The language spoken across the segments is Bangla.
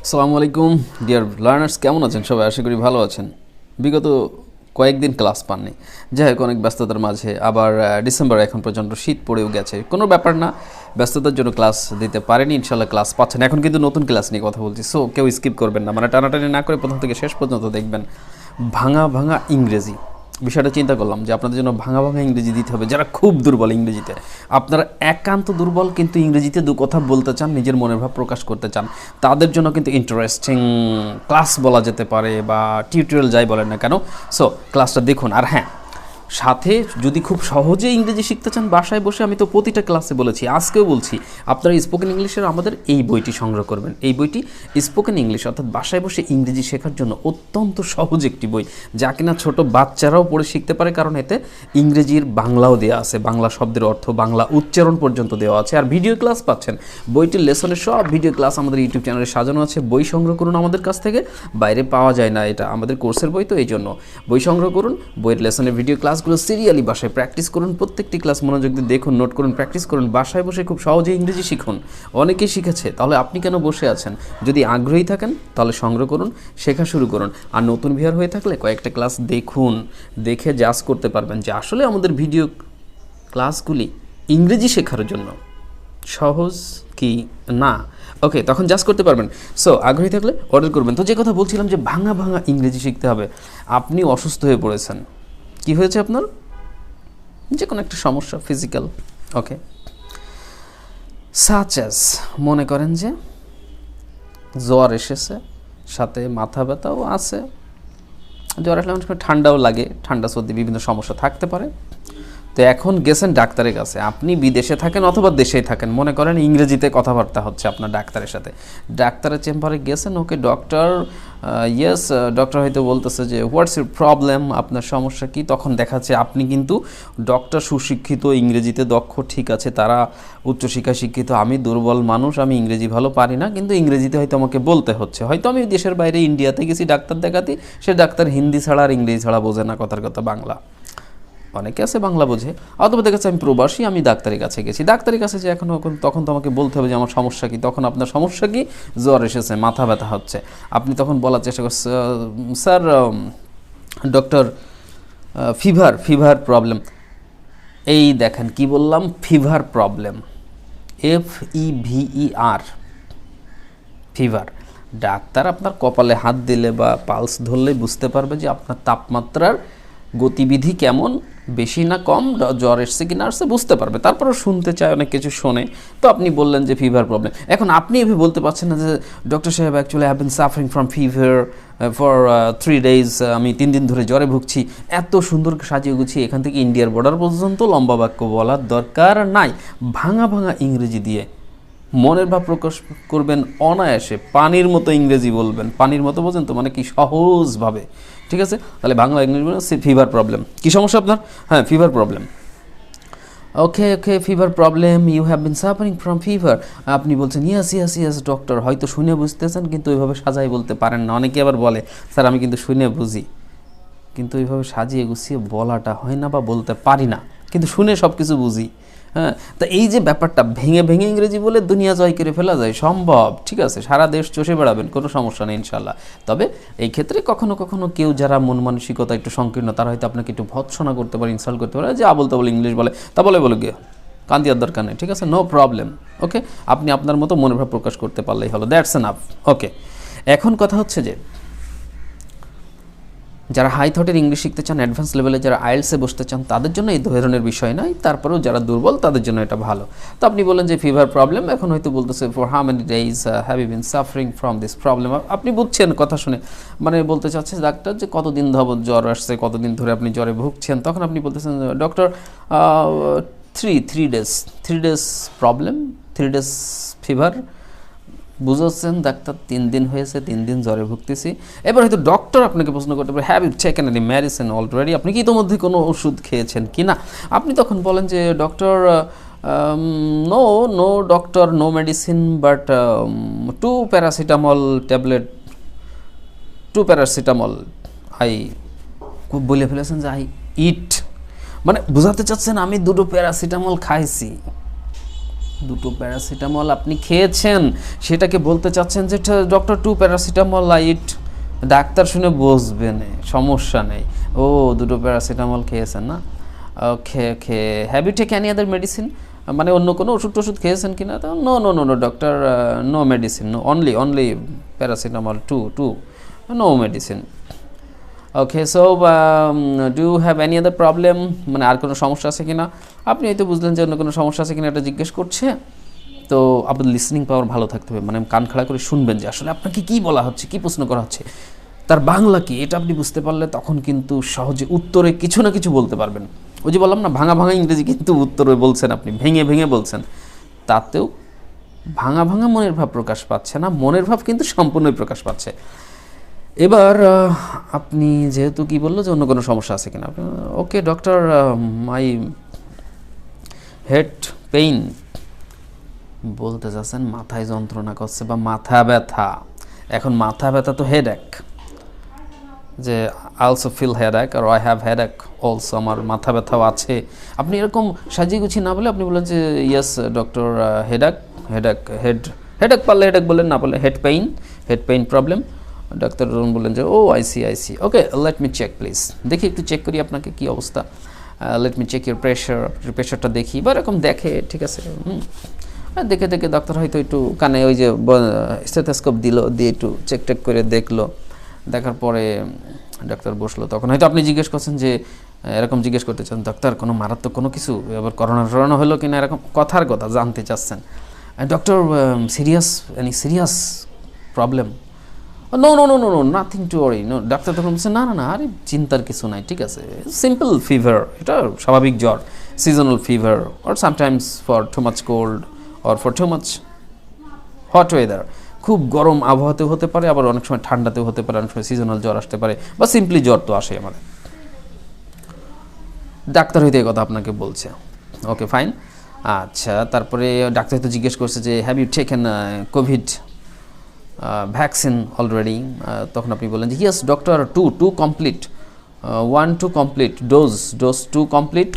আসসালামু আলাইকুম ডিয়ার লার্নার্স, কেমন আছেন সবাই? আশা করি ভালো আছেন। বিগত কয়েকদিন ক্লাস পাননি, যাই হোক অনেক ব্যস্ততার মাঝে আবার ডিসেম্বর এখন পর্যন্ত শীত পড়েও গেছে, কোনো ব্যাপার না, ব্যস্ততার জন্য ক্লাস দিতে পারেনি, ইনশাল্লাহ ক্লাস পাচ্ছেন। এখন কিন্তু নতুন ক্লাস নিয়ে কথা বলছি, সো কেউ স্কিপ করবেন না, মানে টানাটানি না করে প্রথম থেকে শেষ পর্যন্ত দেখবেন। ভাঙা ভাঙা ইংরেজি বিষয়টা চিন্তা করলাম যে আপনাদের জন্য ভাঙা ভাঙা ইংরেজি দিতে হবে। যারা খুব দুর্বল ইংরেজিতে, আপনারা একান্ত দুর্বল কিন্তু ইংরেজিতে দু কথা বলতে চান, নিজের মনের ভাব প্রকাশ করতে চান, তাদের জন্য কিন্তু ইন্টারেস্টিং ক্লাস বলা যেতে পারে বা টিউটোরিয়াল যাই বলেন না কেন। সো ক্লাসটা দেখুন। আর হ্যাঁ, সাথে যদি খুব সহজে ইংরেজি শিখতে চান বাসায় বসে, আমি তো প্রতিটা ক্লাসে বলেছি, আজকেও বলছি, আপনারা স্পোকেন ইংলিশের আমাদের এই বইটি সংগ্রহ করবেন। এই বইটি স্পোকেন ইংলিশ অর্থাৎ বাসায় বসে ইংরেজি শেখার জন্য অত্যন্ত সহজ একটি বই, যা কিনা ছোট বাচ্চারাও পড়ে শিখতে পারে, কারণ এতে ইংরেজির বাংলাও দেওয়া আছে, বাংলা শব্দের অর্থ, বাংলা উচ্চারণ পর্যন্ত দেওয়া আছে, আর ভিডিও ক্লাস পাচ্ছেন। বইটির লেসনের সব ভিডিও ক্লাস আমাদের ইউটিউব চ্যানেলে সাজানো আছে। বই সংগ্রহ করুন আমাদের কাছ থেকে, বাইরে পাওয়া যায় না, এটা আমাদের কোর্সের বই, তো এই জন্য বই সংগ্রহ করুন। বইয়ের লেসনের ভিডিও ক্লাসগুলো সিরিয়ালি বাসায় প্র্যাকটিস করুন, প্রত্যেকটি ক্লাস মনোযোগ দিয়ে দেখুন, নোট করুন, প্র্যাকটিস করুন, বাসায় বসে খুব সহজে ইংরেজি শিখুন। অনেকেই শিখেছে, তাহলে আপনি কেন বসে আছেন? যদি আগ্রহী থাকেন তাহলে সংগ্রহ করুন, শেখা শুরু করুন। আর নতুন ভিউয়ার হয়ে থাকলে কয়েকটা ক্লাস দেখুন, দেখে জাজ করতে পারবেন যে আসলে আমাদের ভিডিও ক্লাসগুলি ইংরেজি শেখার জন্য সহজ কি না। ওকে, তখন জাজ করতে পারবেন। সো আগ্রহী থাকলে অর্ডার করবেন। তো যে কথা বলছিলাম যে ভাঙা ভাঙা ইংরেজি শিখতে হবে। আপনি অসুস্থ হয়ে পড়েছেন, কি হয়েছে আপনার? যে কোনো একটা সমস্যা, ফিজিক্যাল, ওকে, সাচ অ্যাজ, মনে করেন যে জ্বর এসেছে, সাথে মাথা ব্যথাও আছে। জ্বর আসলে অনেক সময় ঠান্ডাও লাগে, ঠান্ডা সর্দি বিভিন্ন সমস্যা থাকতে পারে। তো এখন গেছেন ডাক্তারের কাছে, আপনি বিদেশে থাকেন অথবা দেশেই থাকেন, মনে করেন ইংরেজিতে কথাবার্তা হচ্ছে আপনার ডাক্তারের সাথে, ডাক্তারের চেম্বারে গেছেন। ওকে ডক্টর, ইয়েস ডক্টর হয়তো বলতেছে যে হোয়াটস ইউর প্রবলেম, আপনার সমস্যা কি? তখন দেখাচ্ছে আপনি কিন্তু ডক্টর সুশিক্ষিত, ইংরেজিতে দক্ষ, ঠিক আছে, তারা উচ্চশিক্ষায় শিক্ষিত, আমি দুর্বল মানুষ, আমি ইংরেজি ভালো পারি না, কিন্তু ইংরেজিতে হয়তো আমাকে বলতে হচ্ছে। হয়তো আমি দেশের বাইরে ইন্ডিয়াতে গেছি ডাক্তার দেখাতে, সে ডাক্তার হিন্দি ছাড়া আর ইংরেজি ছাড়া বোঝে না, কথার কথা বাংলা, অনেকে আছে বাংলা বোঝে। অথবা দেখেছে আমি প্রবাসী, আমি ডাক্তারের কাছে গেছি, ডাক্তারের কাছে যে এখন তখন তো আমাকে বলতে হবে যে আমার সমস্যা কী। তখন আপনার সমস্যা কি? জ্বর এসেছে, মাথা ব্যথা হচ্ছে। আপনি তখন বলার চেষ্টা করছেন, স্যার ডক্টর ফিভার প্রবলেম। এই দেখেন কি বললাম, fever problem, FEVER, fever. Doctor আপনার কপালে হাত দিলে বা পালস ধরলেই বুঝতে পারবে যে আপনার তাপমাত্রার গতিবিধি কেমন, বেশি না কম, জ্বর এসছে কি না আসছে বুঝতে পারবে। তারপরও শুনতে চায়, অনেক কিছু শোনে। তো আপনি বললেন যে ফিভার প্রবলেম। এখন আপনি এভাবে বলতে পারছেন না যে ডক্টর সাহেব actually have been suffering from fever for 3 days, আমি 3 দিন ধরে জ্বরে ভুগছি। এত সুন্দর সাজিয়ে গুছিয়ে এখান থেকে ইন্ডিয়ার বর্ডার পর্যন্ত লম্বা বাক্য বলার দরকার নাই। ভাঙা ভাঙা ইংরেজি দিয়ে মনের ভাব প্রকাশ করবেন অনায়াসে, পানির মতো ইংরেজি বলবেন। পানির মতো বোঝেন তো, মানে কি সহজভাবে, ঠিক আছে? তাহলে বাংলা ইংরেজি বলেন ফিভার প্রবলেম। কী সমস্যা আপনার? হ্যাঁ, fever problem. Okay fever problem, you have been suffering from fever. আপনি বলছেন ইয়েস ডক্টর, হয়তো শুনে বুঝতেছেন কিন্তু ওইভাবে সাজাই বলতে পারেন না। অনেকে আবার বলে স্যার আমি কিন্তু শুনে বুঝি, কিন্তু ওইভাবে সাজিয়ে গুছিয়ে বলাটা হয় না বা বলতে পারি না, কিন্তু শুনে সব কিছু বুঝি। হ্যাঁ, তা এই যে ব্যাপারটা, ভেঙে ভেঙে ইংরেজি বলে দুনিয়া জয় করে ফেলা যায়, সম্ভব, ঠিক আছে? সারা দেশ চষে বেড়াবেন, কোনো সমস্যা নেই ইনশাল্লাহ। তবে এই ক্ষেত্রে কখনো কখনো কেউ যারা মন মানসিকতা একটু সংকীর্ণ, তারা হয়তো আপনাকে একটু ভৎসনা করতে পারে, ইনসাল্ট করতে পারে, যে আবল তাবল ইংলিশ বলে, তা বলে গিয়ে কান দেওয়ার দরকার নেই, ঠিক আছে? No problem. ওকে, আপনি আপনার মতো মনের ভাব প্রকাশ করতে পারলেই হলো, দ্যাটস এনাফ। ওকে, এখন কথা হচ্ছে যে যারা হাই থটের ইংলিশ শিখতে চান, অ্যাডভান্স লেভেলে যারা আইএলসে বসতে চান, তাদের জন্য এই ধরনের বিষয় নয়। তারপরেও যারা দুর্বল তাদের জন্য এটা ভালো। তো আপনি বলেন যে ফিভার প্রবলেম, এখন হয়তো বলতেছে for how many days have you been suffering from this problem. আপনি বুঝছেন কথা শুনে, মানে বলতে চাচ্ছে ডাক্তার যে কতদিন যাবত জ্বর আসছে, কতদিন ধরে আপনি জ্বরে ভুগছেন। তখন আপনি বলতেছেন doctor 3 days problem, 3 days fever. বুঝাচ্ছেন ডাক্তার 3 দিন হয়েছে, 3 দিন জ্বরে ভুগতেছি। এবার হয়তো ডক্টর আপনাকে প্রশ্ন করতে পারে have you taken any medicine already, আপনি কি ইতোমধ্যে কোনো ওষুধ খেয়েছেন কি না? আপনি তখন বলেন যে doctor no doctor, no medicine, but 2 paracetamol tablet, 2 paracetamol I, বলে ফেলেছেন যে আই ইট, মানে বোঝাতে চাচ্ছেন আমি 2টো প্যারাসিটামল খাইছি। দুটো প্যারাসিটামল আপনি খেয়েছেন, সেটাকে বলতে চাচ্ছেন যে ডক্টর 2 প্যারাসিটামল লাইট, ডাক্তার শুনে বসবে না, সমস্যা নেই। ও দুটো প্যারাসিটামল খেয়েছেন না, okay okay, have you take any other medicine, মানে অন্য কোনো ওষুধ টষুধ খেয়েছেন কিনা? তো no no no no doctor, no medicine, no, only paracetamol two, no medicine. Okay, so do you have any other problem, মানে আর কোনো সমস্যা আছে কিনা? আপনি হয়তো বুঝলেন যে অন্য কোনো সমস্যা আছে কিনা এটা জিজ্ঞেস করছে। তো আপনার লিসনিং পাওয়ার ভালো থাকতে হবে, মানে কান খাড়া করে শুনবেন যে আসলে আপনাকে কী বলা হচ্ছে, কী প্রশ্ন করা হচ্ছে, তার বাংলা কি, এটা আপনি বুঝতে পারলে তখন কিন্তু সহজে উত্তরে কিছু না কিছু বলতে পারবেন। ওই যে বললাম না, ভাঙা ভাঙা ইংরেজি কিন্তু উত্তরে বলছেন আপনি, ভেঙে ভেঙে বলছেন, তাতেও ভাঙা ভাঙা মনের ভাব প্রকাশ পাচ্ছে না, মনের ভাব কিন্তু সম্পূর্ণই প্রকাশ পাচ্ছে। এবার আপনি যেহেতু কি বললো যে অন্য কোনো সমস্যা আছে কিনা, ওকে ডক্টর, মাই হেড পেইন, বলতে চাচ্ছেন মাথায় যন্ত্রণা করছে বা মাথা ব্যথা। এখন মাথা ব্যথা তো হেডএক, যে আই অলসো ফিল হেডএক আর আই হ্যাভ হেডএক অলসো, আমার মাথা ব্যথাও আছে। আপনি এরকম সাজিয়ে গুছিয়ে না বলে আপনি বলেন যে ইয়েস ডক্টর, হেডেক পারলে হেডেক বললেন, না বলে হেড পেইন প্রবলেম। ডাক্তার বললেন যে oh I see, okay let me check please, দেখি একটু চেক করি আপনাকে কী অবস্থা, লেট মি চেক ইউর প্রেশারটা দেখি, বা এরকম দেখে, ঠিক আছে। দেখে ডাক্তার হয়তো একটু কানে ওই যে স্টেথোস্কোপ দিয়ে একটু চেক করে দেখলো, দেখার পরে ডাক্তার বসলো। তখন হয়তো আপনি জিজ্ঞেস করছেন যে, এরকম জিজ্ঞেস করতে চান ডাক্তার কোনো মারাত্মক কোনো কিছু, আবার করোনা হলো কিনা, এরকম কথার কথা জানতে চাচ্ছেন। Doctor serious problem, no no no no no nothing to worry, no. ডাক্তার তখন বলছে না না না, আরে চিন্তার কিছু নাই, ঠিক আছে, সিম্পল ফিভার, এটা স্বাভাবিক জ্বর, seasonal fever, or sometimes for too much cold or for too much hot weather, খুব গরম আবহাওয়াতেও হতে পারে, আবার অনেক সময় ঠান্ডাতেও হতে পারে, অনেক সময় সিজনাল জ্বর আসতে পারে, বা সিম্পলি জ্বর তো আসে আমাদের। ডাক্তার হয়তো এই কথা আপনাকে বলছে, ওকে ফাইন। আচ্ছা, তারপরে ডাক্তার হয়তো জিজ্ঞেস করছে যে have you taken COVID vaccine already, তখন আপনি বললেন যে yes doctor, two complete, 1 complete dose 2 complete.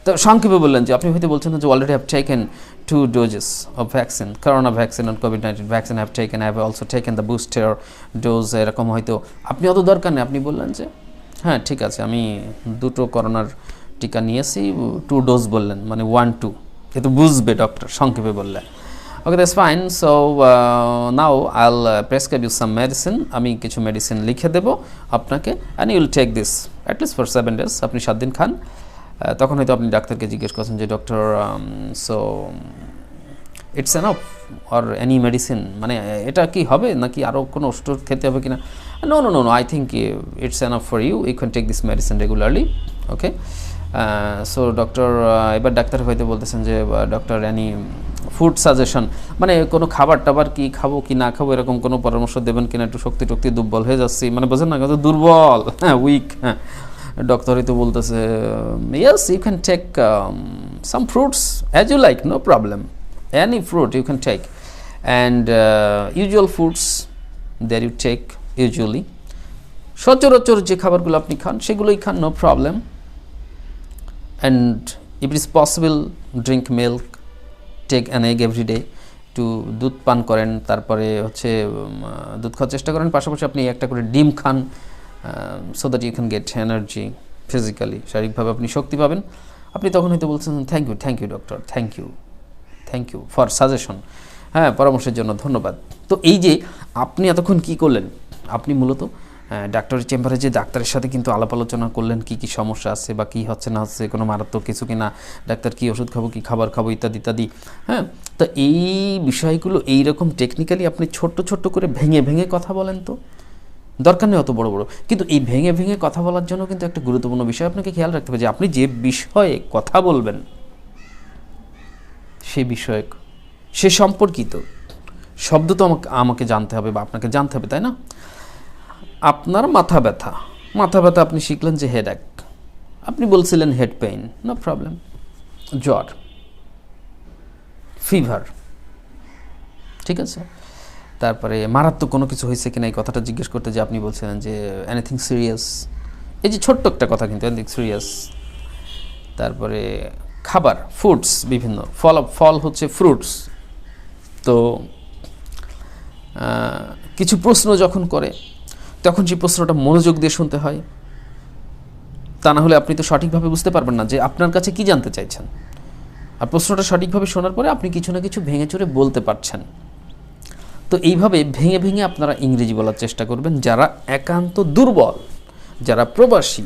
তো সংক্ষেপে বললেন যে আপনি হয়তো বলছেন যে already have taken 2 doses of vaccine, corona vaccine and COVID-19 vaccine have taken, have also taken the booster dose, এরকম হয়তো আপনি অত দরকার নেই, আপনি বললেন যে হ্যাঁ ঠিক আছে, আমি 2 করোনার টিকা নিয়েছি, 2 ডোজ বললেন, মানে 1-2, এ তো বুঝবে ডক্টর, সংক্ষেপে বললেন। Okay that's fine, so now আইল প্রেসক্রাইব ইউ সাম মেডিসিন, আমি কিছু মেডিসিন লিখে দেবো আপনাকে, and you'll take this at least for 7 days, আপনি 7 দিন খান। তখন হয়তো আপনি ডাক্তারকে জিজ্ঞেস করছেন যে doctor, so it's enough or any medicine, মানে এটা কি হবে নাকি আরও কোনো ওষুধ খেতে হবে কিনা? No no no no, I think it's enough for you can take this medicine regularly, okay. So doctor, এবার ডাক্তার হয়তো বলতেছেন যে ডক্টর এনি ফুড সাজেশন, মানে কোনো খাবার টাবার কি খাবো কি না খাবো, এরকম কোনো পরামর্শ দেবেন কিনা, একটু শক্তি দুর্বল হয়ে যাচ্ছি, মানে বোঝেন না কত দুর্বল, হ্যাঁ উইক, হ্যাঁ। ডক্টর হয়তো বলতেছে yes you can take some fruits as you like, no problem, any fruit you can take, and usual foods that you take usually, সচরাচর যে খাবারগুলো আপনি খান সেগুলোই খান, no problem, and if it is possible drink milk, take an egg every day, একটু দুধ পান করেন, তারপরে হচ্ছে দুধ খাওয়ার চেষ্টা করেন, পাশাপাশি আপনি একটা করে ডিম খান, so that you can get energy, physically শারীরিকভাবে আপনি শক্তি পাবেন। আপনি তখন হয়তো বলছেন thank you doctor, thank you for suggestion, হ্যাঁ পরামর্শের জন্য ধন্যবাদ। তো এই যে আপনি এতক্ষণ কি করলেন, আপনি মূলত ডাক্তারের চেম্বারে যে ডাক্তারের সাথে কিন্তু আলাপ আলোচনা করলেন কী কী সমস্যা আছে বা কী হচ্ছে না হচ্ছে, কোনো মারাত্মক কিছু কি না, ডাক্তার কী ওষুধ খাবো কী খাবার খাবো ইত্যাদি, হ্যাঁ। তো এই বিষয়গুলো এইরকম টেকনিক্যালি আপনি ছোট্ট করে ভেঙে কথা বলেন, তো দরকার নেই অত বড় কিন্তু এই ভেঙে কথা বলার জন্য কিন্তু একটা গুরুত্বপূর্ণ বিষয় আপনাকে খেয়াল রাখতে হবে যে আপনি যে বিষয়ে কথা বলবেন সে বিষয়ে সে সম্পর্কিত শব্দ তো আমাকে জানতে হবে বা আপনাকে জানতে হবে, তাই না? আপনার মাথা ব্যথা আপনি শিখলেন যে হেডএক, আপনি বলছিলেন হেড পেইন, নো প্রবলেম, জ্বর, ফিভার, ঠিক আছে। তারপরে মারাত্মক কোনো কিছু হয়েছে কিনা এই কথাটা জিজ্ঞেস করতে যে আপনি বলছিলেন যে এনিথিং সিরিয়াস, এই যে ছোট্ট একটা কথা কিন্তু এনিথিং সিরিয়াস। তারপরে খাবার, ফুডস, বিভিন্ন ফল হচ্ছে ফ্রুটস। তো কিছু প্রশ্ন যখন করে তখন সেই প্রশ্নটা মনোযোগ দিয়ে শুনতে হয়, তা না হলে আপনি তো সঠিকভাবে বুঝতে পারবেন না যে আপনার কাছে কি জানতে চাইছেন। আর প্রশ্নটা সঠিকভাবে শোনার পরে আপনি কিছু না কিছু ভেঙে চুরে বলতে পারছেন। তো এইভাবে ভেঙে ভেঙে আপনারা ইংরেজি বলার চেষ্টা করবেন। যারা একান্ত দুর্বল, যারা প্রবাসী,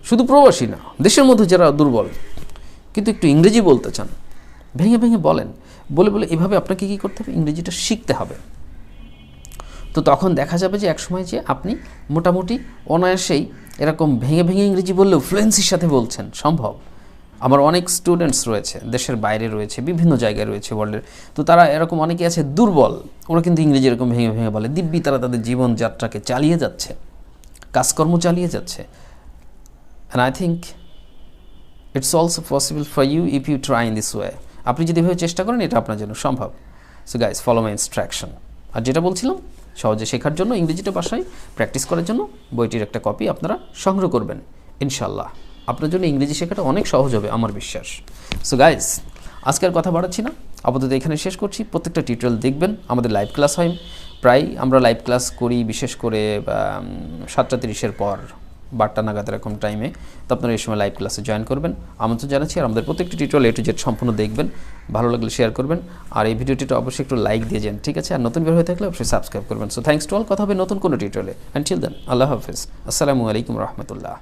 শুধু প্রবাসী না, দেশের মধ্যে যারা দুর্বল কিন্তু একটু ইংরেজি বলতে চান, ভেঙে ভেঙে বলেন। বলে বলে এভাবে আপনাকে কী করতে হবে, ইংরেজিটা শিখতে হবে। তো তখন দেখা যাবে যে একসময় যে আপনি মোটামুটি অনায়াসেই এরকম ভেঙে ভেঙে ইংরেজি বললেও ফ্লুয়েন্সির সাথে বলছেন, সম্ভব। আমার অনেক স্টুডেন্টস রয়েছে, দেশের বাইরে রয়েছে, বিভিন্ন জায়গায় রয়েছে ওয়ার্ল্ডের। তো তারা এরকম অনেকে আছে দুর্বল, ওরা কিন্তু ইংরেজি এরকম ভেঙে ভেঙে বলে, দিব্যি তারা তাদের জীবনযাত্রাকে চালিয়ে যাচ্ছে, কাজকর্ম চালিয়ে যাচ্ছে। And I think it's also possible for you if you try in this way. আপনি যদি এভাবে চেষ্টা করেন, এটা আপনার জন্য সম্ভব। So guys, follow my instruction. আর যেটা বলছিলাম, সহজে শেখার জন্য, ইংরেজিটা বাসায় প্র্যাকটিস করার জন্য বইটির একটা কপি আপনারা সংগ্রহ করবেন। ইনশাল্লাহ আপনার জন্য ইংরেজি শেখাটা অনেক সহজ হবে, আমার বিশ্বাস। সো গাইজ, আজকের কথা বাড়াচ্ছি না, আপাতত এখানে শেষ করছি। প্রত্যেকটা টিউটোরিয়াল দেখবেন, আমাদের লাইভ ক্লাস হয় প্রায়, আমরা লাইভ ক্লাস করি বিশেষ করে 7:30 পর, 12টা নাগাদ এরকম টাইমে। তো আপনারা এই সময় লাইভ ক্লাসে জয়েন করবেন, আমন্ত্রণ জানাচ্ছি। আর আমাদের প্রত্যেকটি টিউটোরিয়াল A to Z সম্পূর্ণ দেখবেন, ভালো লাগলে শেয়ার করবেন, আর এই ভিডিওটিতে অবশ্যই একটু লাইক দিয়ে যান, ঠিক আছে? আর নতুন বের হয়ে থাকলে অবশ্যই সাবস্ক্রাইব করবেন। সো থ্যাঙ্কস টু অল, কথা হবে নতুন কোনো টিউটোরিয়ালে। আনটিল দেন, আল্লাহ হাফেজ, আসসালামু আলাইকুম রহমতুল্লাহ।